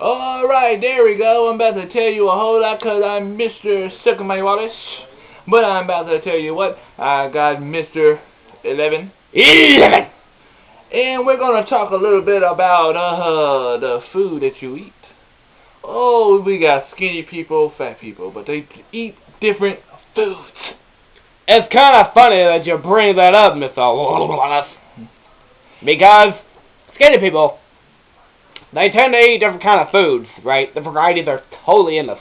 Alright, there we go. I'm about to tell you a whole lot because I'm Mr. Suck My WallacE. But I'm about to tell you what, I got mr.eleven. And we're going to talk a little bit about the food that you eat. Oh, we got skinny people, fat people, but they eat different foods. It's kind of funny that you bring that up, Mr. Wallace. Because skinny people, they tend to eat different kind of foods, right? The varieties are totally endless.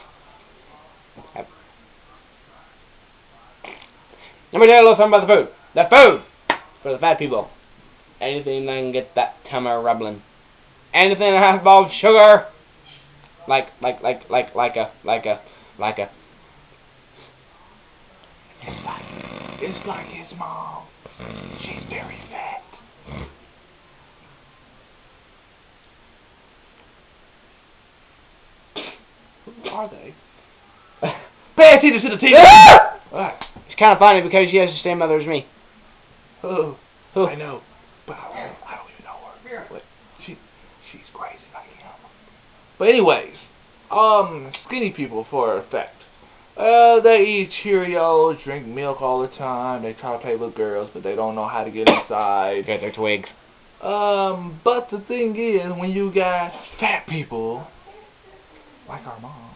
Let me tell you a little something about the food. The food for the fat people. Anything that can get that tummy rubbling. Anything that has involved sugar. Like a. It's like his mom. She's very fat. Who are they? Pay attention to the TV! Alright. It's kind of funny because she has the same mother as me. Who? Who? I know. But I don't even know her. But she's crazy like him. But anyways, skinny people for a fact. They eat Cheerios, drink milk all the time. They try to play with girls, but they don't know how to get inside. Get their twigs. But the thing is, when you got fat people, like our mom.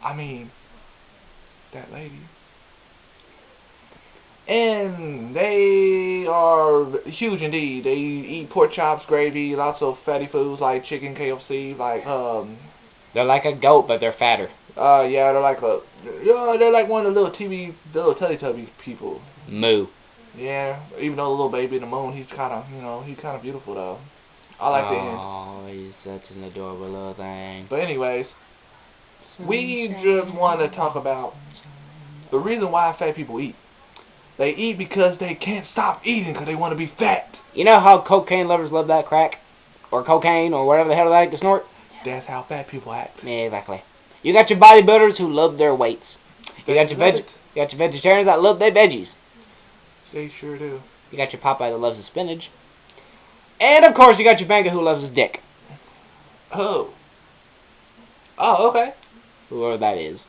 I mean, that lady. And they are huge indeed. They eat pork chops, gravy, lots of fatty foods like chicken, KFC, like They're like a goat, but they're fatter. Yeah, they're like they're like one of the little Teletubby people. Moo. Yeah, even though the little baby in the moon, he's kind of beautiful though. I like the end. Oh, he's such an adorable little thing. But anyways, we just want to talk about the reason why fat people eat. They eat because they can't stop eating because they want to be fat. You know how cocaine lovers love that crack? Or cocaine, or whatever the hell they like to snort? That's how fat people act. Yeah, exactly. You got your bodybuilders who love their weights. You got your vegetarians that love their veggies. They sure do. You got your Popeye that loves his spinach. And, of course, you got your banker who loves his dick. Oh, okay. Whoever that is.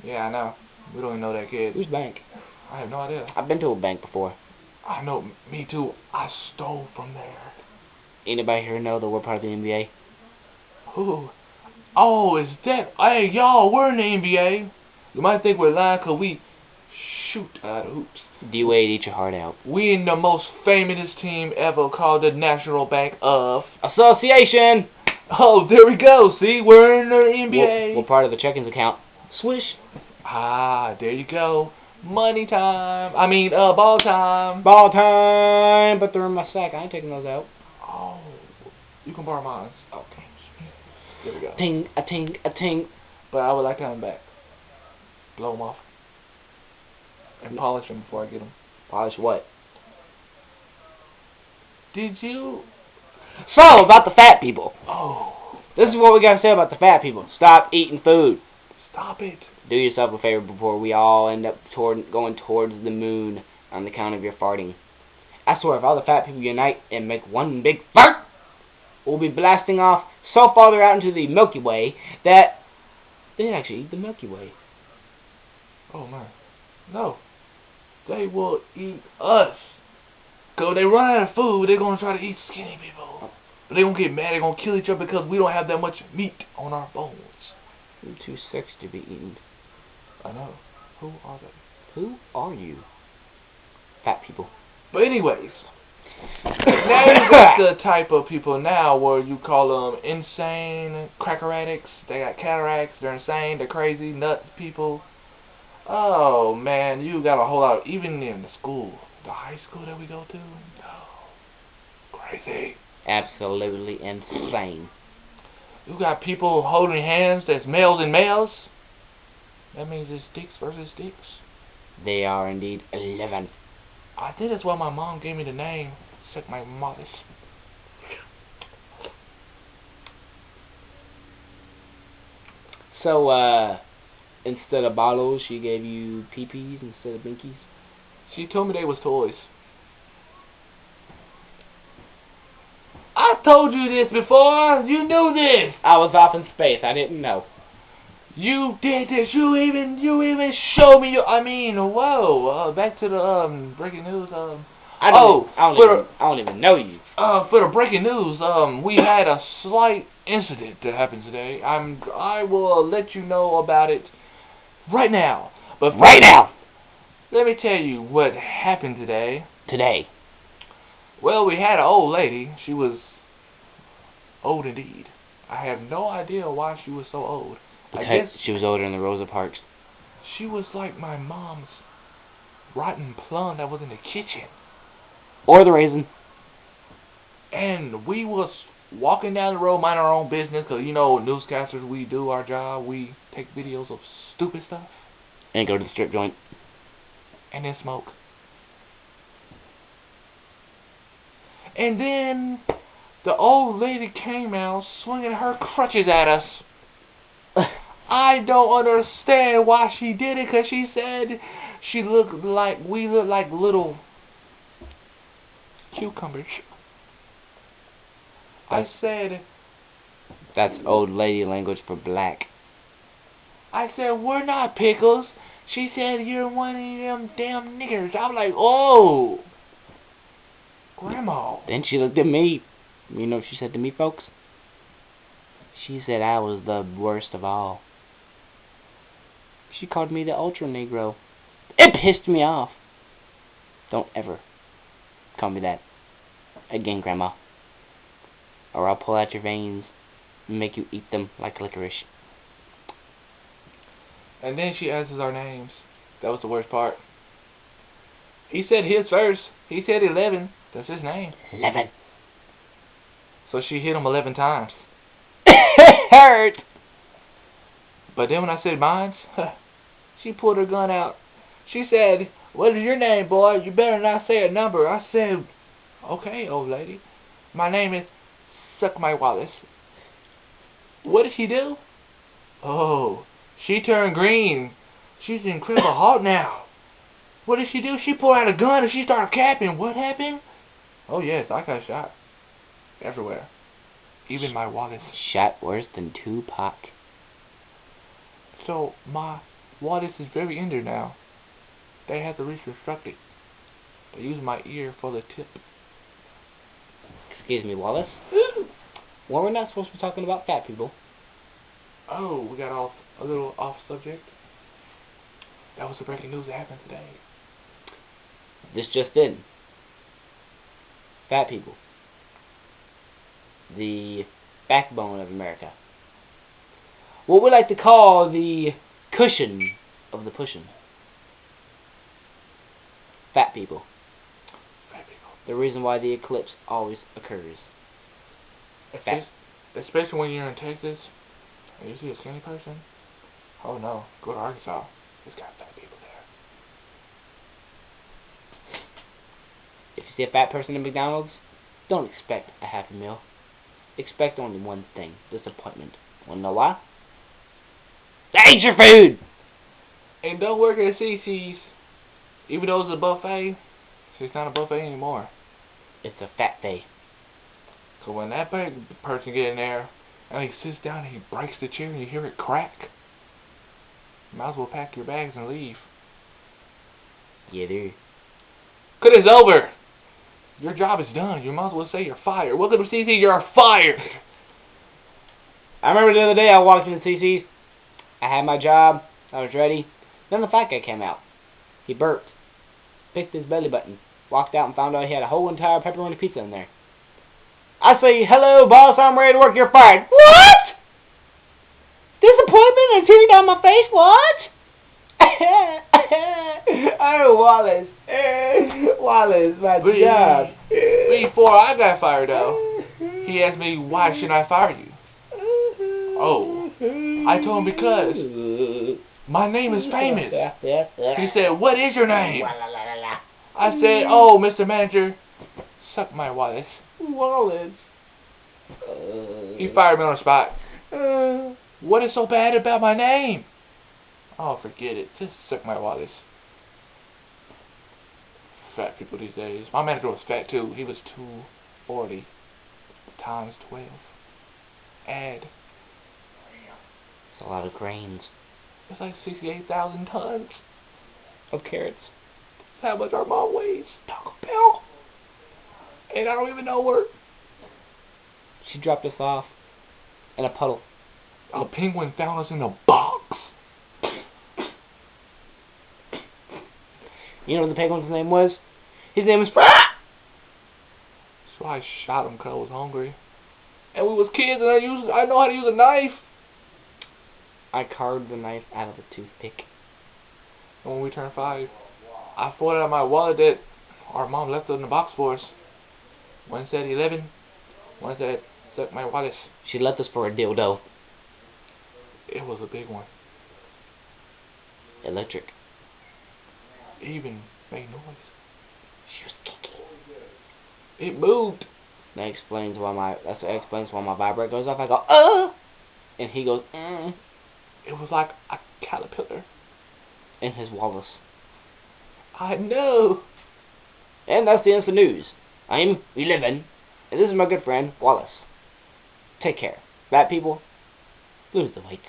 Yeah, I know. We don't even know that kid. Who's Bank? I have no idea. I've been to a bank before. I know. Me too. I stole from there. Anybody here know that we're part of the NBA? Who? Oh, is that? Hey, y'all, we're in the NBA. You might think we're lying because we shoot out of hoops. D-Wade, eat your heart out. We in the most famous team ever called the National Bank of Association. Oh, there we go. See, we're in the NBA. We're part of the check-ins account. Swish. Ah, there you go. Money time. I mean, ball time. Ball time. But they're in my sack. I ain't taking those out. Oh, you can borrow mine. Okay. There we go. Ting, a ting, a ting. But I would like to have them back. Blow them off. And polish them before I get them. Polish what? Did you? So, about the fat people. Oh. This is what we got to say about the fat people. Stop eating food. Stop it. Do yourself a favor before we all end up going towards the moon on the count of your farting. I swear, if all the fat people unite and make one big fart, we'll be blasting off so farther out into the Milky Way that they actually eat the Milky Way. Oh, man. No. They will eat us. Because if they run out of food, they're going to try to eat skinny people. But they're going to get mad. They're going to kill each other because we don't have that much meat on our bones. You're too sexy to be eaten. I know. Who are they? Who are you? Fat people. But anyways, now you got the type of people now where you call them insane cracker addicts. They got cataracts. They're insane. They're crazy, nuts people. Oh, man, you got a whole lot. Even in the school, the high school that we go to. Oh, crazy. Absolutely insane. You got people holding hands that's males and males. That means it's dicks versus dicks. They are indeed 11. I think that's why my mom gave me the name. Suck My WallacE. So, instead of bottles, she gave you pee-pees instead of binkies? She told me they was toys. I I've told you this before. You knew this. I was off in space. I didn't know. You did this. You even showed me your. I mean, whoa. Back to the breaking news. I don't even know you. For the breaking news, we had a slight incident that happened today. I will let you know about it right now. But Right now. let me tell you what happened today. Today. Well, we had an old lady. She was old indeed. I have no idea why she was so old. I guess she was older than the Rosa Parks. she was like my mom's rotten plum that was in the kitchen. Or the raisin. And we was walking down the road, minding our own business, because, you know, newscasters, we do our job. We take videos of stupid stuff. And go to the strip joint. And then smoke. And then the old lady came out swinging her crutches at us. I don't understand why she did it, because she said we looked like little cucumbers. I said... That's old lady language for black. I said, we're not pickles. She said, you're one of them damn niggers. I was like, oh, Grandma. Then she looked at me. You know what she said to me, folks? She said I was the worst of all. She called me the Ultra Negro. It pissed me off. Don't ever call me that again, Grandma. Or I'll pull out your veins and make you eat them like licorice. And then she asked us our names. That was the worst part. He said his first. He said 11. That's his name. 11. So she hit him 11 times. It hurt. But then when I said mine, she pulled her gun out. She said, what is your name, boy? You better not say a number. I said, okay, old lady. My name is Suck My Wallace. What did she do? Oh, she turned green. She's in Incredible Hulk now. What did she do? She pulled out a gun and she started capping. What happened? Oh yes, I got shot. Everywhere. Even my Wallace. Shot worse than Tupac. So my Wallace is very injured now. They had to reconstruct it. They used my ear for the tip. Excuse me, Wallace. Well, we're not supposed to be talking about fat people. Oh, we got a little off subject. That was the breaking news that happened today. This just in. Fat people. The backbone of America. What we like to call the cushion of the pushin'. Fat people. Fat people. The reason why the eclipse always occurs. Especially when you're in Texas and you see a skinny person. Oh no, go to Arkansas. It's got fat people there. If you see a fat person in McDonald's, don't expect a Happy Meal. Expect only one thing, disappointment. Wanna know why? They ate your food! And don't work at CC's. Even though it's a buffet, it's not a buffet anymore. It's a fat day. So when that person get in there, and he sits down and he breaks the chair and you hear it crack, you might as well pack your bags and leave. Yeah, dude. Cause it's over. Your job is done. You might as well say you're fired. Welcome to CC, you're fired. I remember the other day I walked into CC's. I had my job. I was ready. Then the fat guy came out. He burped. Picked his belly button. Walked out and found out he had a whole entire pepperoni pizza in there. I say, hello, boss, I'm ready to work, you're fired. What? Disappointment and tear down my face, what? Oh, Wallace. Wallace, my job. Before I got fired, though, he asked me, why should I fire you? Oh, I told him because my name is famous. He said, what is your name? I said, oh, Mr. Manager, suck my Wallace. Wallace. He fired me on the spot. What is so bad about my name? Oh, forget it. Just suck my Wallace. Fat people these days. My manager was fat too. He was 240. times 12. Add. It's a lot of grains It's like 68,000 tons. of carrots. That's how much our mom weighs. Taco Bell. And I don't even know where. She dropped us off in a puddle. A penguin found us in a box. You know what the penguin's name was? His name was Frat! So I shot him because I was hungry. And we was kids and I know how to use a knife. I carved the knife out of a toothpick. And when we turned 5, I pulled out my wallet that our mom left in the box for us. One said 11. One said, suck my Wallace. She left us for a dildo. It was a big one. Electric. It even made noise. She was kinky. It moved. That explains why my vibrator goes off. I go, oh! And he goes, It was like a caterpillar. in his Wallace. I know. And that's the end of the news. I'm 11, and this is my good friend, Wallace. Take care. Fat people, lose the weight.